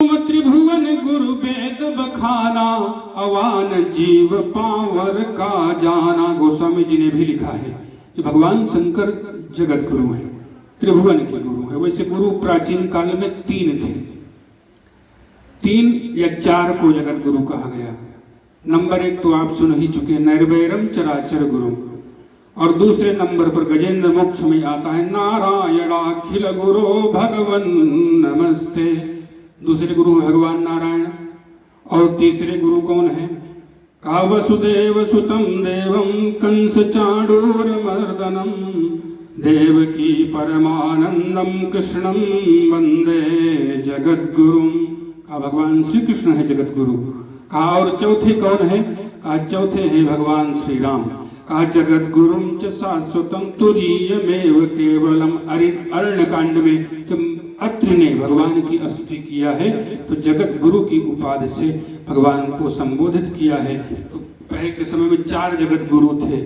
त्रिभुवन गुरु वेद बखाना, अवान जीव पावर का जाना। गोस्वामी जी ने भी लिखा है कि भगवान शंकर जगत गुरु है, त्रिभुवन के गुरु है। वैसे गुरु प्राचीन काल में 3 थे, 3 या 4 को जगत गुरु कहा गया। नंबर 1 तो आप सुन ही चुके, नैर्वैरम चराचर गुरु। और दूसरे नंबर पर गजेंद्र मोक्ष में आता है नारायणाखिल गुरु भगवन नमस्ते। दूसरे गुरु भगवान नारायण। और तीसरे गुरु कौन है? का वसुदेव सुतम देवम कंस चाणूर मर्दनम, देवकी परमानंदम कृष्णम वंदे जगत गुरु। का भगवान श्री कृष्ण है जगत गुरु। का और चौथे कौन है? का चौथे है भगवान श्री राम। का जगत गुरुम च शाश्वतम तुरीयमेव केवलम। अरण्य कांड में जब अत्रि ने भगवान की स्तुति किया है तो जगत गुरु की उपाधि से भगवान को संबोधित किया है। तो पहले के समय में 4 जगत गुरु थे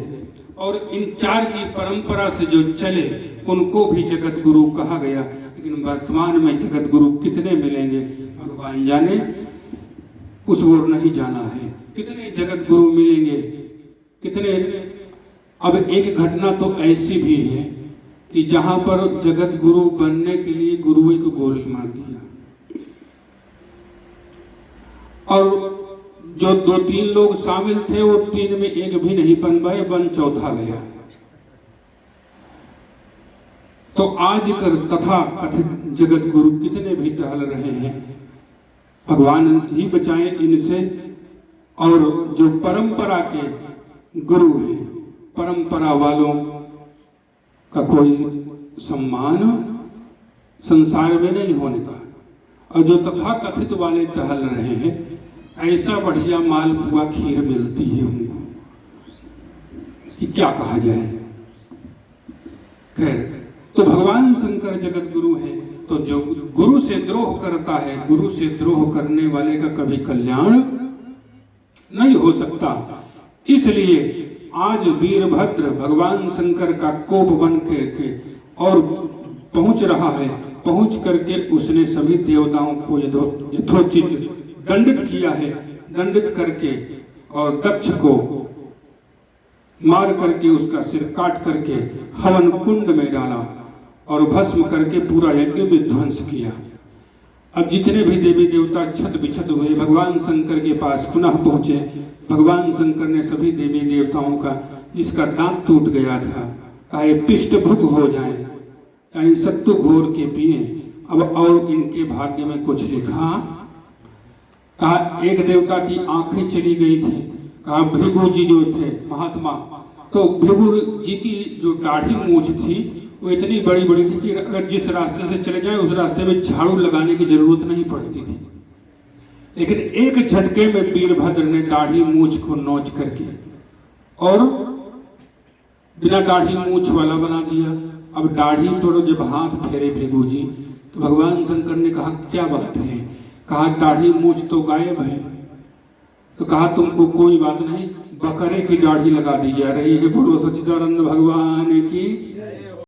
और इन 4 की परंपरा से जो चले उनको भी जगत गुरु कहा गया। लेकिन वर्तमान में जगत गुरु कितने मिलेंगे भगवान जाने, उस ओर नहीं जाना है। कितने जगत गुरु मिलेंगे, कितने। अब एक घटना तो ऐसी भी है कि जहां पर जगत गुरु बनने के लिए गुरुए को गोली मार दिया और जो 2-3 लोग शामिल थे वो 3 में एक भी नहीं बन पाए, बन चौथा गया। तो आज कर तथा कथित जगत गुरु कितने भी टहल रहे हैं, भगवान ही बचाएं इनसे। और जो परंपरा के गुरु हैं, परंपरा वालों का कोई सम्मान संसार में नहीं होने का। और जो तथा कथित वाले टहल रहे हैं, ऐसा बढ़िया मालपुआ खीर मिलती है उनको कि क्या कहा जाए। खैर, तो भगवान शंकर जगत गुरु है। तो जो गुरु से द्रोह करता है, गुरु से द्रोह करने वाले का कभी कल्याण नहीं हो सकता। इसलिए आज वीरभद्र भगवान शंकर का कोप बन करके और पहुंच रहा है। पहुंच करके उसने सभी देवताओं को यथोचित दंडित किया है। दंडित करके और दक्ष को मार करके उसका सिर काट करके हवन कुंड में डाला और भस्म करके पूरा यज्ञ विध्वंस किया। अब जितने भी देवी देवता छत बिछत हुए भगवान शंकर के पास पुनः पहुंचे। भगवान शंकर ने सभी देवी देवताओं का, जिसका दांत टूट गया था, कहा ये पिष्टभुक हो जाए, यानी सत्तू घोर के पिए। अब और इनके भाग्य में कुछ लिखा। कहा एक देवता की आंखें चली गई थी। कहा भृगु जी जो थे महात्मा, तो भृगु जी की जो दाढ़ी मूछ थी वो इतनी बड़ी बड़ी थी कि अगर जिस रास्ते से चले जाए उस रास्ते में झाड़ू लगाने की जरूरत नहीं पड़ती थी। लेकिन एक झटके में वीरभद्र ने दाढ़ी मूछ को नोच करके और बिना दाढ़ी मूछ वाला बना दिया। अब दाढ़ी पर जब हाथ फेरे भृगु जी तो भगवान शंकर ने कहा क्या बात है? कहा दाढ़ी मूछ तो गायब है। तो कहा तुमको कोई बात नहीं, बकरे की दाढ़ी लगा दी जा रही है। बोलो सच्चिदानंद भगवान की।